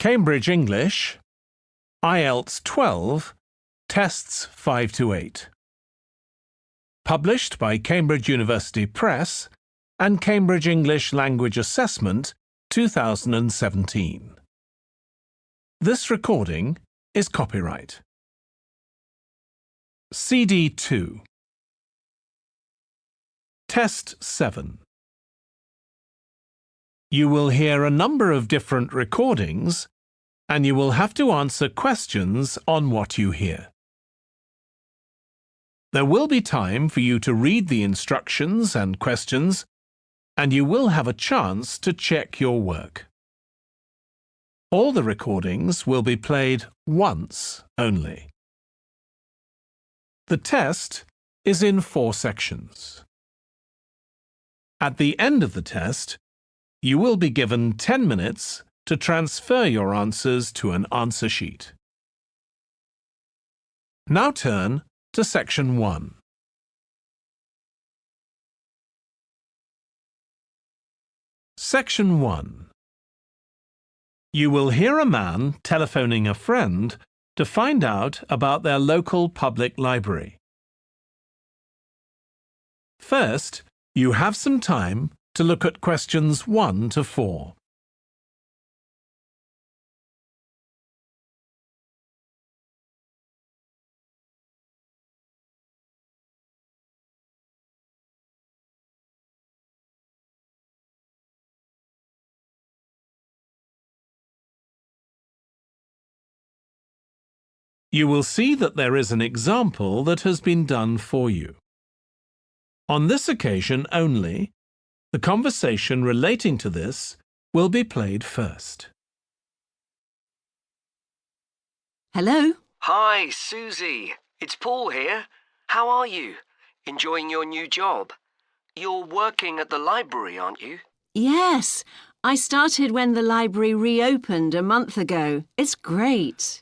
Cambridge English, IELTS 12, Tests 5 to 8. Published by Cambridge University Press and Cambridge English Language Assessment 2017. This recording is copyright. CD 2. Test 7. You will hear a number of different recordings and you will have to answer questions on what you hear. There will be time for you to read the instructions and questions, and you will have a chance to check your work. All the recordings will be played once only. The test is in 4 sections. At the end of the test, you will be given 10 minutes to transfer your answers to an answer sheet. Now turn to Section 1. Section 1. You will hear a man telephoning a friend to find out about their local public library. First, you have some time to look at questions 1 to 4. You will see that there is an example that has been done for you. On this occasion only, the conversation relating to this will be played first. Hello? Hi, Susie. It's Paul here. How are you? Enjoying your new job? You're working at the library, aren't you? Yes, I started when the library reopened a month ago. It's great.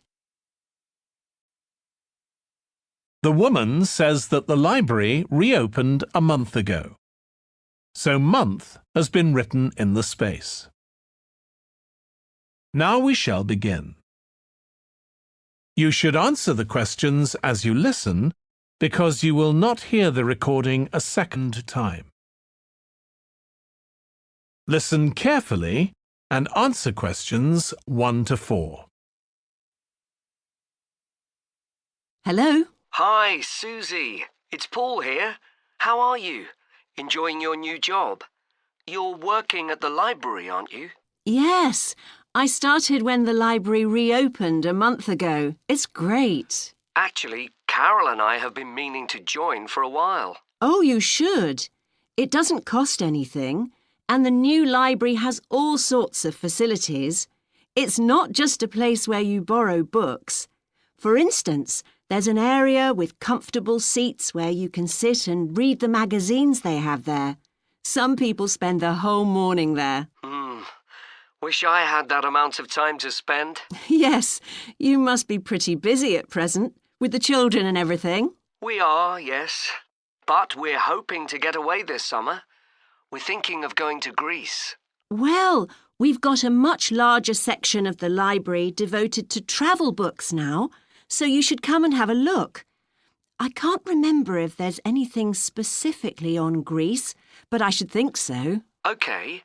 The woman says that the library reopened a month ago. So month has been written in the space. Now we shall begin. You should answer the questions as you listen because you will not hear the recording a second time. Listen carefully and answer questions 1 to 4. Hello? Hi, Susie. It's Paul here. How are you? Enjoying your new job? You're working at the library, aren't you? Yes, I started when the library reopened a month ago. It's great. Actually, Carol and I have been meaning to join for a while. Oh, you should. It doesn't cost anything, and the new library has all sorts of facilities. It's not just a place where you borrow books. For instance, there's an area with comfortable seats where you can sit and read the magazines they have there. Some people spend the whole morning there. Wish I had that amount of time to spend. Yes, you must be pretty busy at present, with the children and everything. We are, yes. But we're hoping to get away this summer. We're thinking of going to Greece. Well, we've got a much larger section of the library devoted to travel books now, so you should come and have a look. I can't remember if there's anything specifically on Greece, but I should think so. OK.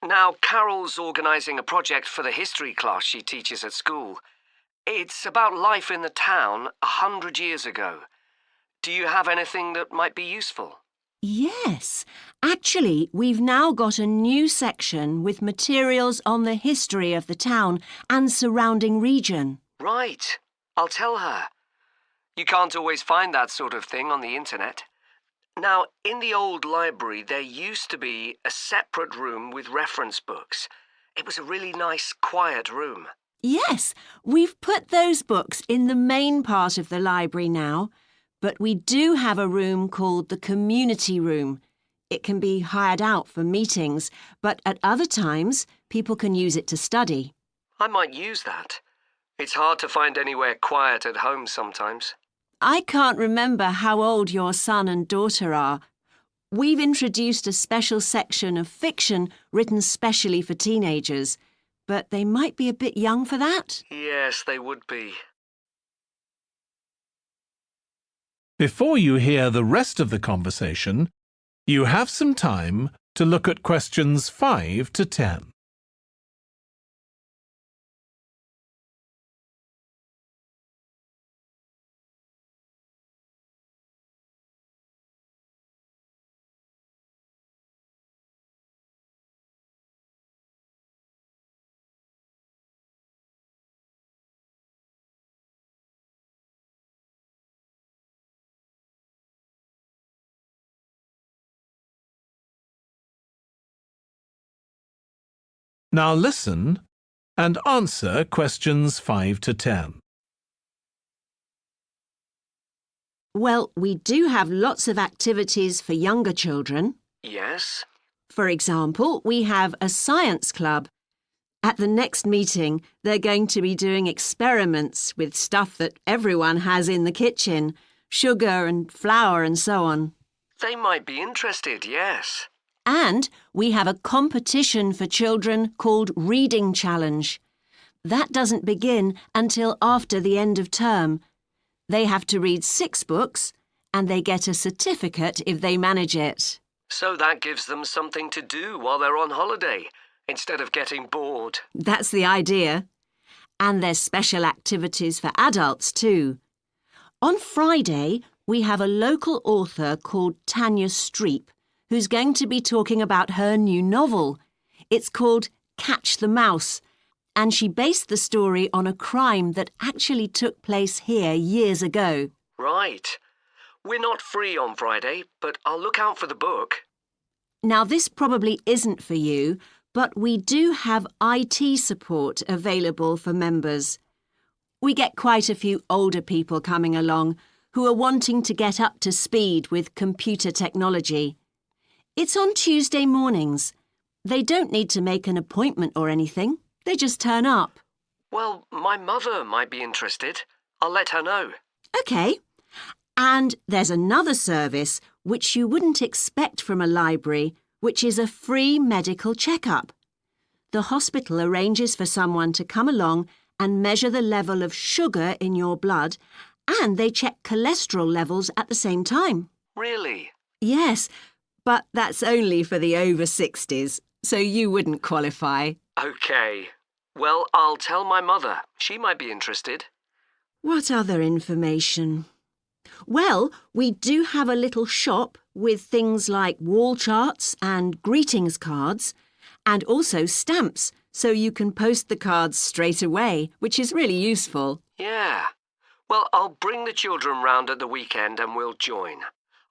Now, Carol's organising a project for the history class she teaches at school. It's about life in the town 100 years ago. Do you have anything that might be useful? Yes. Actually, we've now got a new section with materials on the history of the town and surrounding region. Right. I'll tell her. You can't always find that sort of thing on the internet. Now, in the old library, there used to be a separate room with reference books. It was a really nice, quiet room. Yes, we've put those books in the main part of the library now, but we do have a room called the community room. It can be hired out for meetings, but at other times, people can use it to study. I might use that. It's hard to find anywhere quiet at home sometimes. I can't remember how old your son and daughter are. We've introduced a special section of fiction written specially for teenagers. but they might be a bit young for that. Yes, they would be. Before you hear the rest of the conversation, you have some time to look at questions 5 to 10. Now listen and answer questions 5 to 10. Well, we do have lots of activities for younger children. Yes? For example, we have a science club. At the next meeting, they're going to be doing experiments with stuff that everyone has in the kitchen, sugar and flour and so on. They might be interested, yes. And we have a competition for children called Reading Challenge. That doesn't begin until after the end of term. They have to read 6 books and they get a certificate if they manage it. So that gives them something to do while they're on holiday, instead of getting bored. That's the idea. And there's special activities for adults too. On Friday, we have a local author called Tanya Streep who's going to be talking about her new novel. It's called Catch the Mouse, and she based the story on a crime that actually took place here years ago. Right. We're not free on Friday, but I'll look out for the book. Now, this probably isn't for you, but we do have IT support available for members. We get quite a few older people coming along who are wanting to get up to speed with computer technology. It's on Tuesday mornings. They don't need to make an appointment or anything. They just turn up. Well, my mother might be interested. I'll let her know. OK. And there's another service which you wouldn't expect from a library, which is a free medical checkup. The hospital arranges for someone to come along and measure the level of sugar in your blood, and they check cholesterol levels at the same time. Really? Yes, but that's only for the over 60s, so you wouldn't qualify. OK. Well, I'll tell my mother. She might be interested. What other information? Well, we do have a little shop with things like wall charts and greetings cards, and also stamps, so you can post the cards straight away, which is really useful. Yeah. Well, I'll bring the children round at the weekend and we'll join.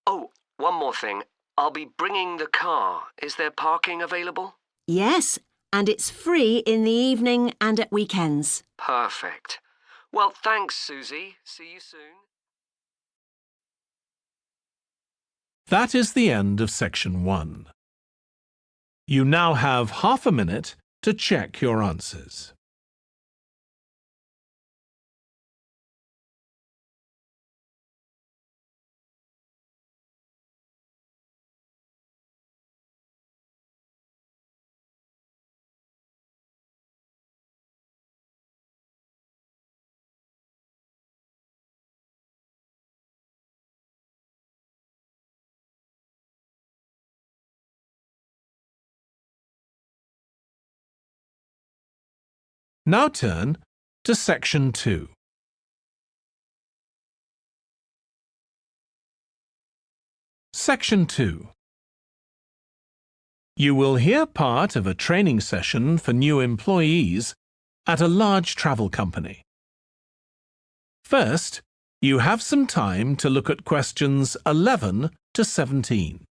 Oh, one more thing. I'll be bringing the car. Is there parking available? Yes, and it's free in the evening and at weekends. Perfect. Well, thanks, Susie. See you soon. That is the end of section 1. You now have half a minute to check your answers. Now turn to section 2. Section 2. You will hear part of a training session for new employees at a large travel company. First, you have some time to look at questions 11 to 17.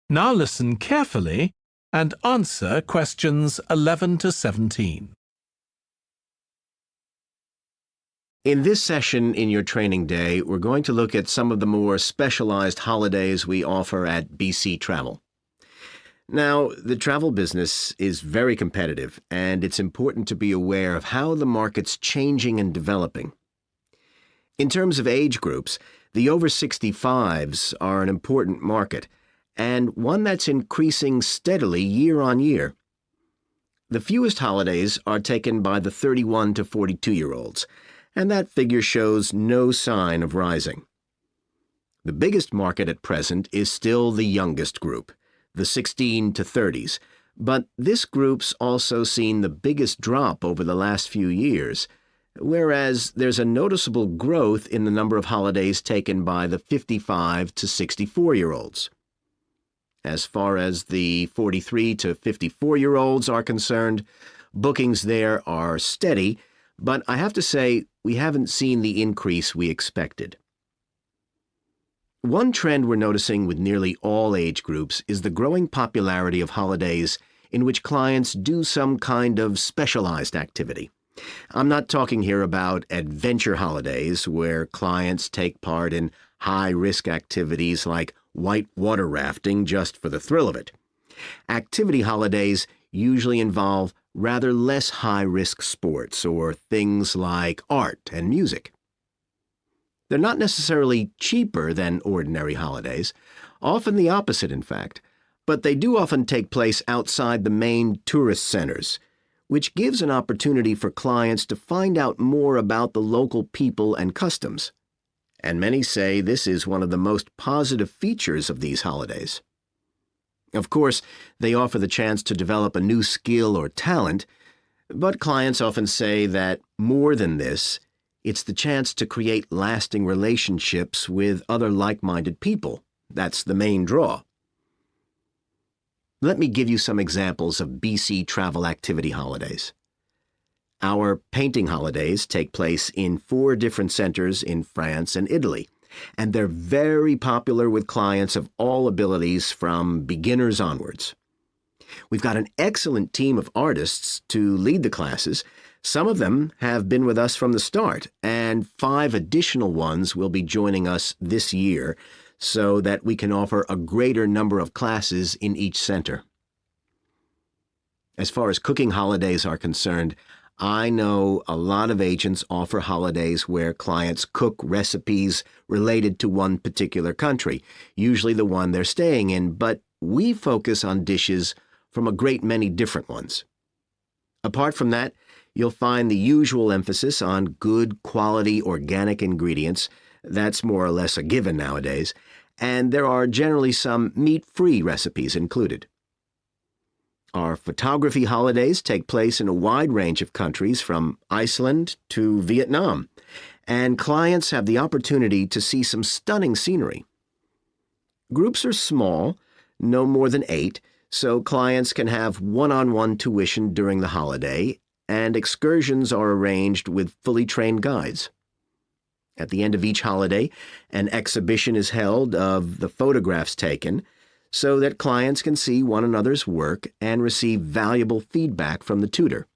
Now listen carefully and answer questions 11 to 17. In this session in your training day, we're going to look at some of the more specialized holidays we offer at BC Travel. Now, the travel business is very competitive, and it's important to be aware of how the market's changing and developing. In terms of age groups, the over 65s are an important market, and one that's increasing steadily year on year. The fewest holidays are taken by the 31 to 42-year-olds, and that figure shows no sign of rising. The biggest market at present is still the youngest group, the 16 to 30s, but this group's also seen the biggest drop over the last few years, whereas there's a noticeable growth in the number of holidays taken by the 55 to 64-year-olds. As far as the 43 to 54-year-olds are concerned, bookings there are steady, but I have to say we haven't seen the increase we expected. One trend we're noticing with nearly all age groups is the growing popularity of holidays in which clients do some kind of specialized activity. I'm not talking here about adventure holidays where clients take part in high-risk activities like whitewater rafting just for the thrill of it. Activity holidays usually involve rather less high-risk sports or things like art and music. They're not necessarily cheaper than ordinary holidays, often the opposite in fact, but they do often take place outside the main tourist centers, which gives an opportunity for clients to find out more about the local people and customs. And many say this is one of the most positive features of these holidays. Of course, they offer the chance to develop a new skill or talent, but clients often say that more than this, it's the chance to create lasting relationships with other like-minded people. That's the main draw. Let me give you some examples of BC travel activity holidays. Our painting holidays take place in 4 different centers in France and Italy, and they're very popular with clients of all abilities from beginners onwards. We've got an excellent team of artists to lead the classes. Some of them have been with us from the start, and 5 additional ones will be joining us this year so that we can offer a greater number of classes in each center. As far as cooking holidays are concerned, I know a lot of agents offer holidays where clients cook recipes related to one particular country, usually the one they're staying in, but we focus on dishes from a great many different ones. Apart from that, you'll find the usual emphasis on good quality organic ingredients. That's more or less a given nowadays, and there are generally some meat-free recipes included. Our photography holidays take place in a wide range of countries from Iceland to Vietnam, and clients have the opportunity to see some stunning scenery. Groups are small, no more than 8, so clients can have one-on-one tuition during the holiday, and excursions are arranged with fully trained guides. At the end of each holiday, an exhibition is held of the photographs taken so that clients can see one another's work and receive valuable feedback from the tutor.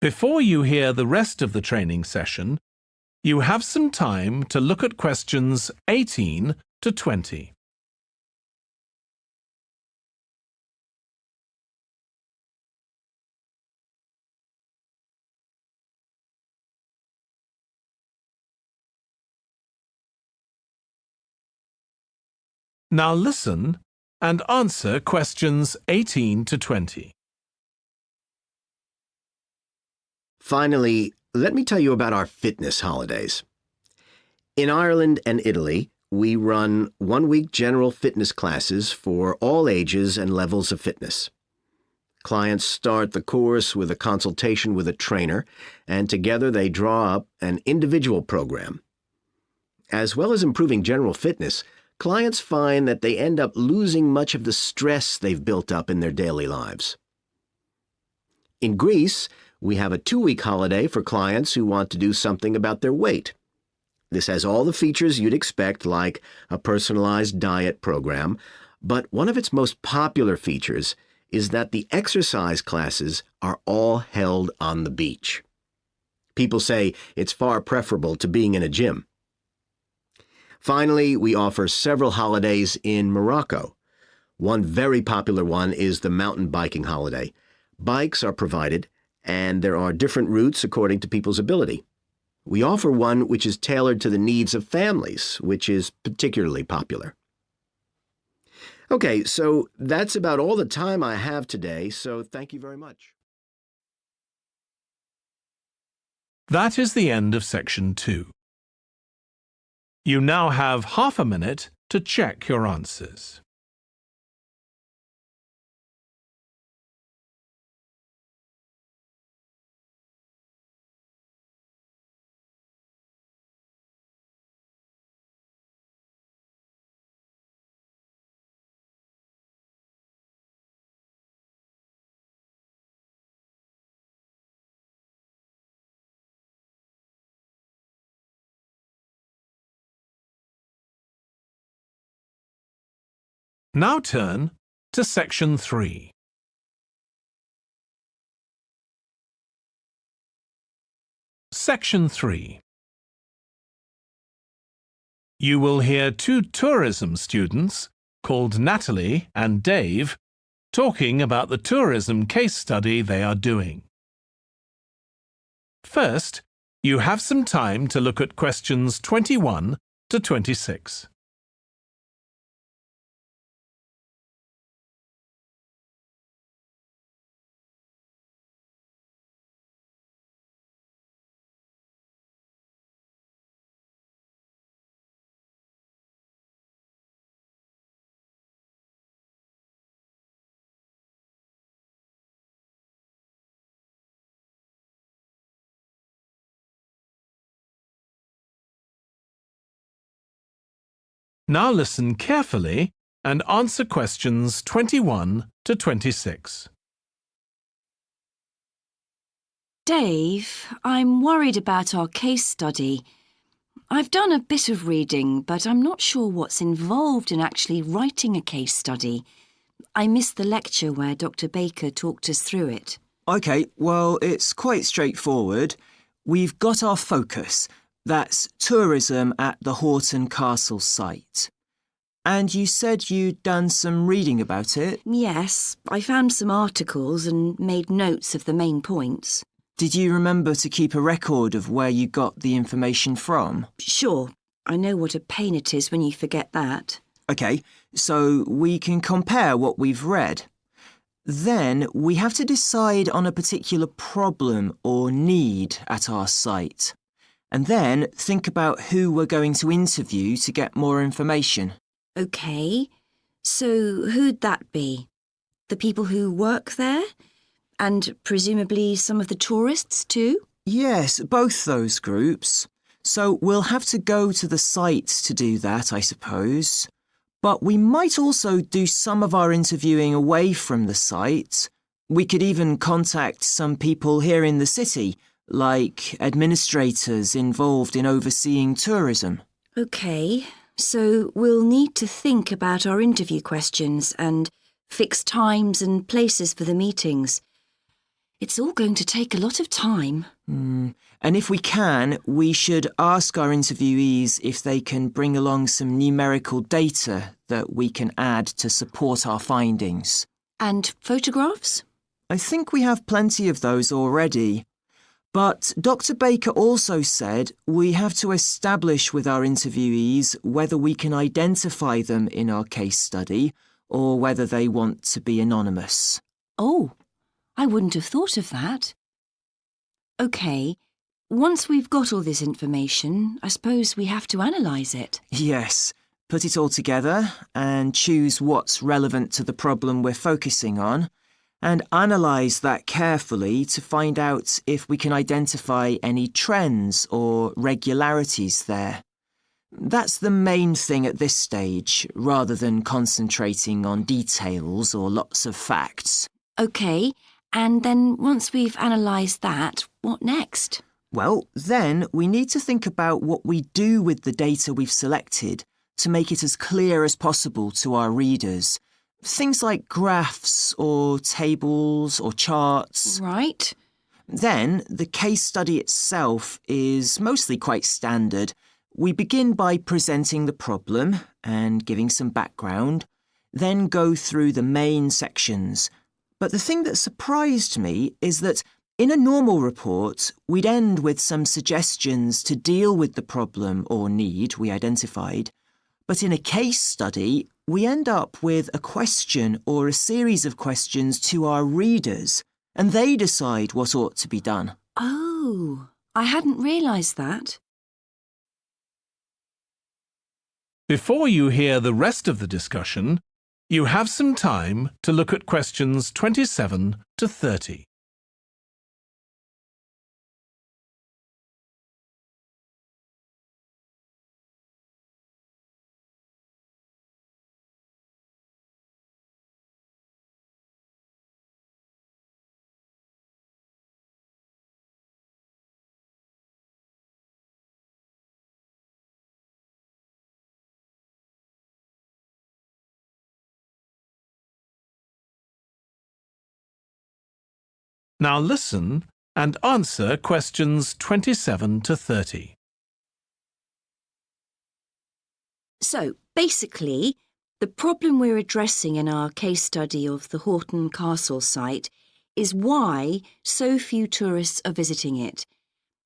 Before you hear the rest of the training session, you have some time to look at questions 18 to 20. Now listen and answer questions 18 to 20. Finally, let me tell you about our fitness holidays. In Ireland and Italy, we run one-week general fitness classes for all ages and levels of fitness. Clients start the course with a consultation with a trainer, and together they draw up an individual program. As well as improving general fitness, clients find that they end up losing much of the stress they've built up in their daily lives. In Greece, we have a 2-week holiday for clients who want to do something about their weight. This has all the features you'd expect, like a personalized diet program, but one of its most popular features is that the exercise classes are all held on the beach. People say it's far preferable to being in a gym. Finally, we offer several holidays in Morocco. One very popular one is the mountain biking holiday. Bikes are provided, and there are different routes according to people's ability. We offer one which is tailored to the needs of families, which is particularly popular. Okay, so that's about all the time I have today, so thank you very much. That is the end of section 2. You now have half a minute to check your answers. Now turn to section 3. Section 3. You will hear 2 tourism students called Natalie and Dave talking about the tourism case study they are doing. First, you have some time to look at questions 21 to 26. Now listen carefully and answer questions 21 to 26. Dave, I'm worried about our case study. I've done a bit of reading, but I'm not sure what's involved in actually writing a case study. I missed the lecture where Dr. Baker talked us through it. OK, well, it's quite straightforward. We've got our focus. That's tourism at the Horton Castle site. And you said you'd done some reading about it? Yes, I found some articles and made notes of the main points. Did you remember to keep a record of where you got the information from? Sure, I know what a pain it is when you forget that. OK, so we can compare what we've read. Then we have to decide on a particular problem or need at our site. And then think about who we're going to interview to get more information. OK, so who'd that be? The people who work there? And presumably some of the tourists too? Yes, both those groups. So we'll have to go to the site to do that, I suppose. But we might also do some of our interviewing away from the site. We could even contact some people here in the city, like administrators involved in overseeing tourism. OK, so we'll need to think about our interview questions and fix times and places for the meetings. It's all going to take a lot of time. And if we can, we should ask our interviewees if they can bring along some numerical data that we can add to support our findings. And photographs? I think we have plenty of those already. But Dr. Baker also said we have to establish with our interviewees whether we can identify them in our case study or whether they want to be anonymous. Oh, I wouldn't have thought of that. OK, once we've got all this information, I suppose we have to analyse it. Yes, put it all together and choose what's relevant to the problem we're focusing on, and analyse that carefully to find out if we can identify any trends or regularities there. That's the main thing at this stage, rather than concentrating on details or lots of facts. OK, and then once we've analysed that, what next? Well, then we need to think about what we do with the data we've selected to make it as clear as possible to our readers. Things like graphs or tables or charts. Right. Then, the case study itself is mostly quite standard. We begin by presenting the problem and giving some background, then go through the main sections. But the thing that surprised me is that in a normal report, we'd end with some suggestions to deal with the problem or need we identified. But in a case study, we end up with a question or a series of questions to our readers, and they decide what ought to be done. Oh, I hadn't realised that. Before you hear the rest of the discussion, you have some time to look at questions 27 to 30. Now listen and answer questions 27 to 30. So, basically, the problem we're addressing in our case study of the Horton Castle site is why so few tourists are visiting it.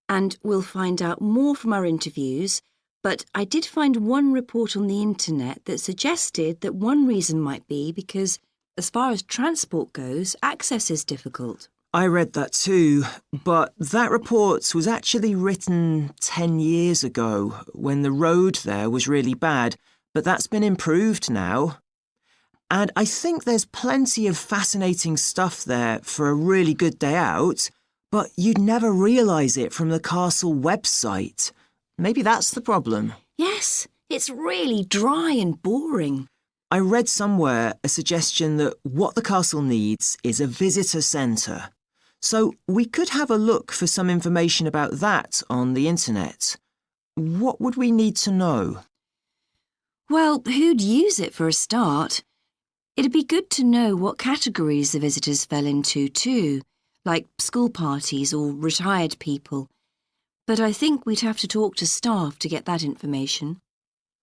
And we'll find out more from our interviews, but I did find one report on the internet that suggested that one reason might be because, as far as transport goes, access is difficult. I read that too, but that report was actually written 10 years ago when the road there was really bad, but that's been improved now. And I think there's plenty of fascinating stuff there for a really good day out, but you'd never realise it from the castle website. Maybe that's the problem. Yes, it's really dry and boring. I read somewhere a suggestion that what the castle needs is a visitor centre. So we could have a look for some information about that on the internet. What would we need to know? Well, who'd use it for a start? It'd be good to know what categories the visitors fell into too, like school parties or retired people. But I think we'd have to talk to staff to get that information.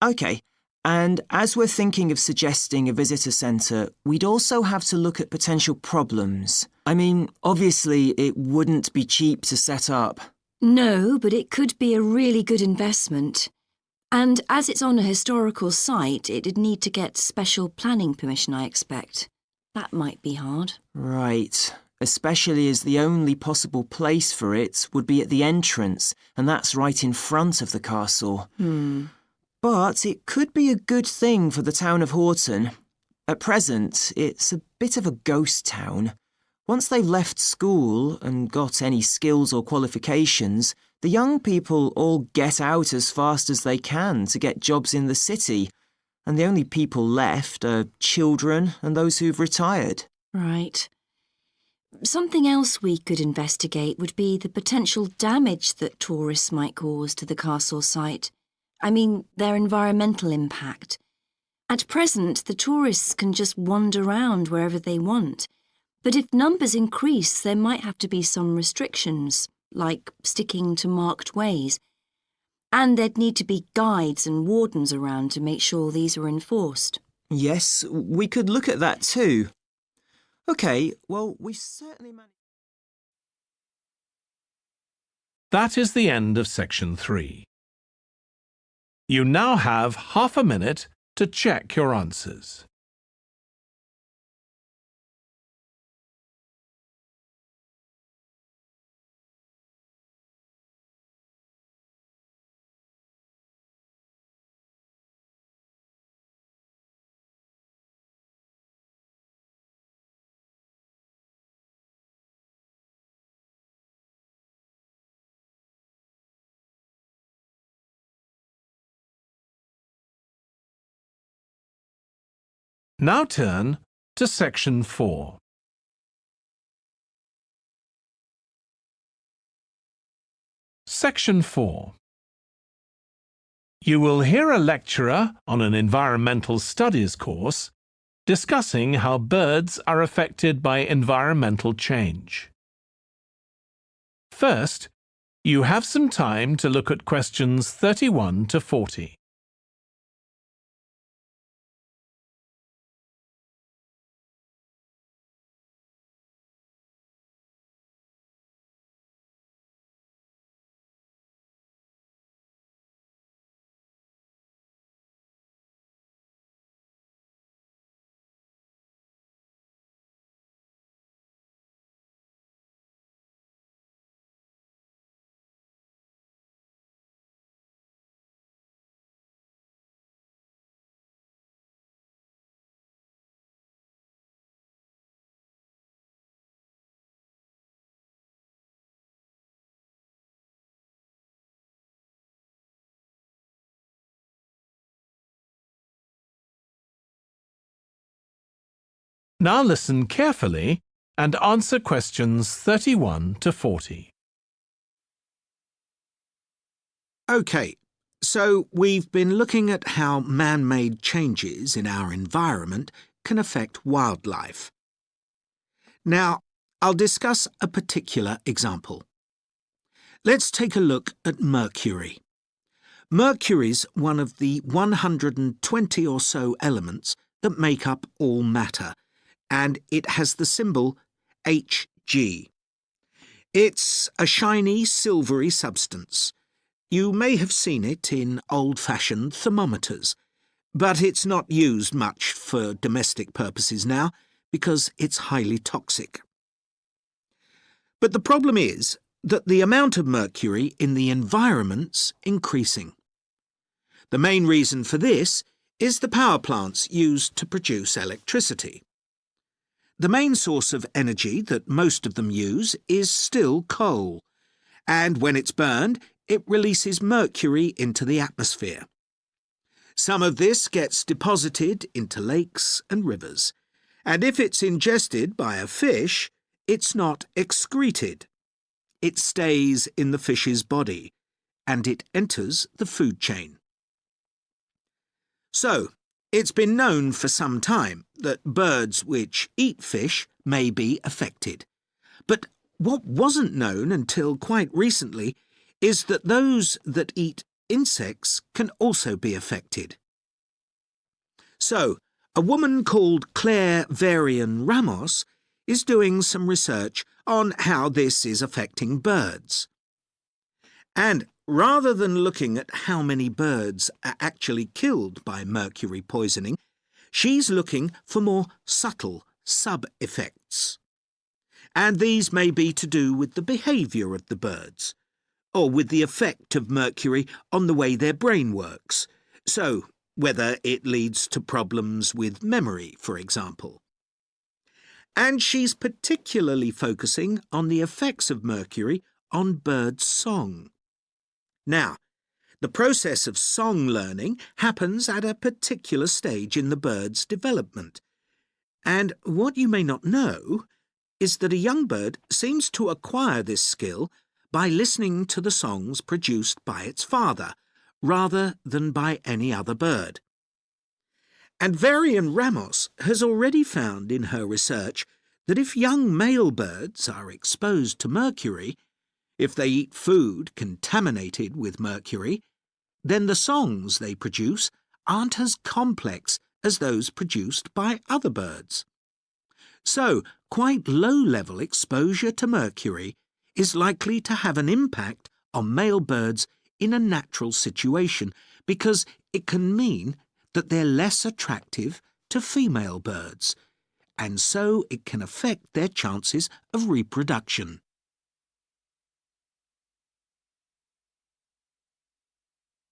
OK, and as we're thinking of suggesting a visitor centre, we'd also have to look at potential problems. I mean, obviously it wouldn't be cheap to set up. No, but it could be a really good investment. And as it's on a historical site, it'd need to get special planning permission, I expect. That might be hard. Right, especially as the only possible place for it would be at the entrance, and that's right in front of the castle. But it could be a good thing for the town of Horton. At present, it's a bit of a ghost town. Once they've left school and got any skills or qualifications, the young people all get out as fast as they can to get jobs in the city, and the only people left are children and those who've retired. Right. Something else we could investigate would be the potential damage that tourists might cause to the castle site. I mean, their environmental impact. At present, the tourists can just wander around wherever they want. But if numbers increase, there might have to be some restrictions, like sticking to marked ways. And there'd need to be guides and wardens around to make sure these are enforced. Yes, we could look at that too. OK, well, we've certainly managed... That is the end of section 3. You now have half a minute to check your answers. Now turn to section 4. Section 4. You will hear a lecturer on an environmental studies course discussing how birds are affected by environmental change. First, you have some time to look at questions 31 to 40. Now listen carefully and answer questions 31 to 40. OK, so we've been looking at how man-made changes in our environment can affect wildlife. Now, I'll discuss a particular example. Let's take a look at mercury. Mercury's one of the 120 or so elements that make up all matter, and it has the symbol Hg. It's a shiny, silvery substance. You may have seen it in old-fashioned thermometers, but it's not used much for domestic purposes now because it's highly toxic. But the problem is that the amount of mercury in the environment's increasing. The main reason for this is the power plants used to produce electricity. The main source of energy that most of them use is still coal, and when it's burned, it releases mercury into the atmosphere. Some of this gets deposited into lakes and rivers, and if it's ingested by a fish, it's not excreted. It stays in the fish's body, and it enters the food chain. So, it's been known for some time that birds which eat fish may be affected. But what wasn't known until quite recently is that those that eat insects can also be affected. So, a woman called Claire Varian-Ramos is doing some research on how this is affecting birds. And rather than looking at how many birds are actually killed by mercury poisoning, she's looking for more subtle sub-effects. And these may be to do with the behaviour of the birds, or with the effect of mercury on the way their brain works, so whether it leads to problems with memory, for example. And she's particularly focusing on the effects of mercury on bird song. Now, the process of song learning happens at a particular stage in the bird's development. And what you may not know is that a young bird seems to acquire this skill by listening to the songs produced by its father, rather than by any other bird. And Varian-Ramos has already found in her research that if young male birds are exposed to mercury, if they eat food contaminated with mercury, then the songs they produce aren't as complex as those produced by other birds. So, quite low-level exposure to mercury is likely to have an impact on male birds in a natural situation because it can mean that they're less attractive to female birds, and so it can affect their chances of reproduction.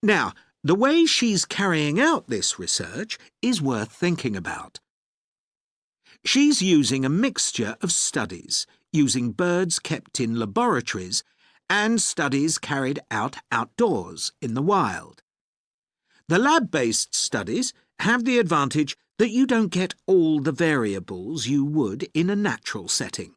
Now, the way she's carrying out this research is worth thinking about. She's using a mixture of studies, using birds kept in laboratories and studies carried out outdoors in the wild. The lab-based studies have the advantage that you don't get all the variables you would in a natural setting.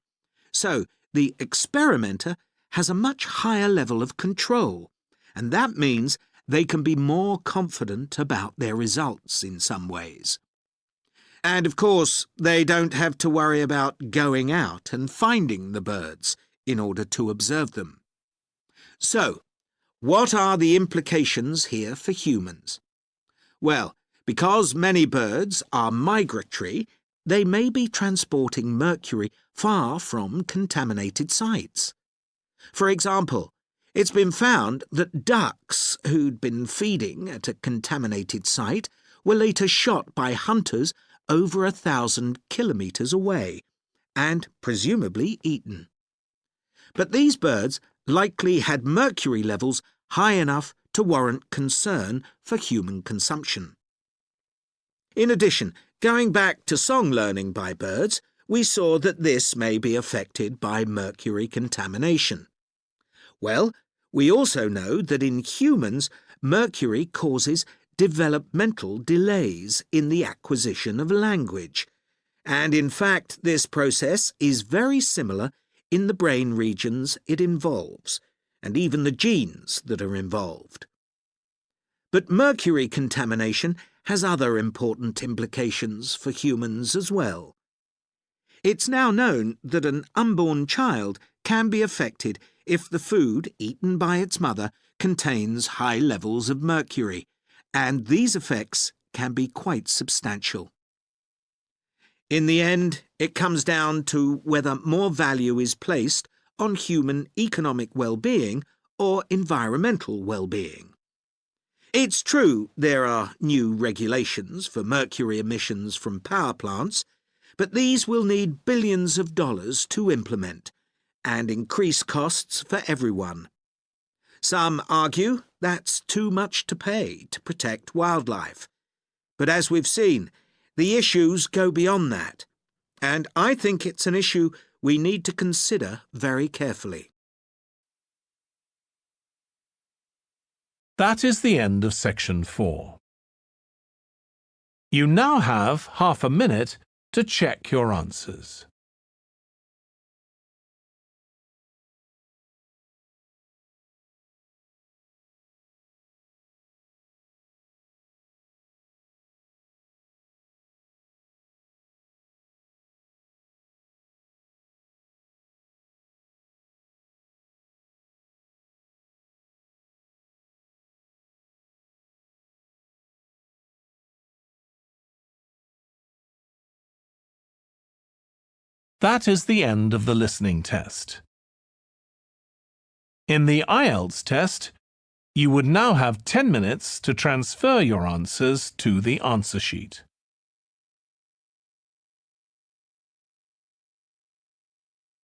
So, the experimenter has a much higher level of control, and that means they can be more confident about their results in some ways. And of course, they don't have to worry about going out and finding the birds in order to observe them. So, what are the implications here for humans? Well, because many birds are migratory, they may be transporting mercury far from contaminated sites. For example, it's been found that ducks who'd been feeding at a contaminated site were later shot by hunters over 1,000 kilometres away and presumably eaten. But these birds likely had mercury levels high enough to warrant concern for human consumption. In addition, going back to song learning by birds, we saw that this may be affected by mercury contamination. Well, we also know that in humans, mercury causes developmental delays in the acquisition of language. And in fact, this process is very similar in the brain regions it involves, and even the genes that are involved. But mercury contamination has other important implications for humans as well. It's now known that an unborn child can be affected if the food eaten by its mother contains high levels of mercury, and these effects can be quite substantial. In the end, it comes down to whether more value is placed on human economic well-being or environmental well-being. It's true there are new regulations for mercury emissions from power plants, but these will need billions of dollars to implement and increase costs for everyone. Some argue that's too much to pay to protect wildlife. But as we've seen, the issues go beyond that, and I think it's an issue we need to consider very carefully. That is the end of section 4. You now have half a minute to check your answers. That is the end of the listening test. In the IELTS test, you would now have 10 minutes to transfer your answers to the answer sheet.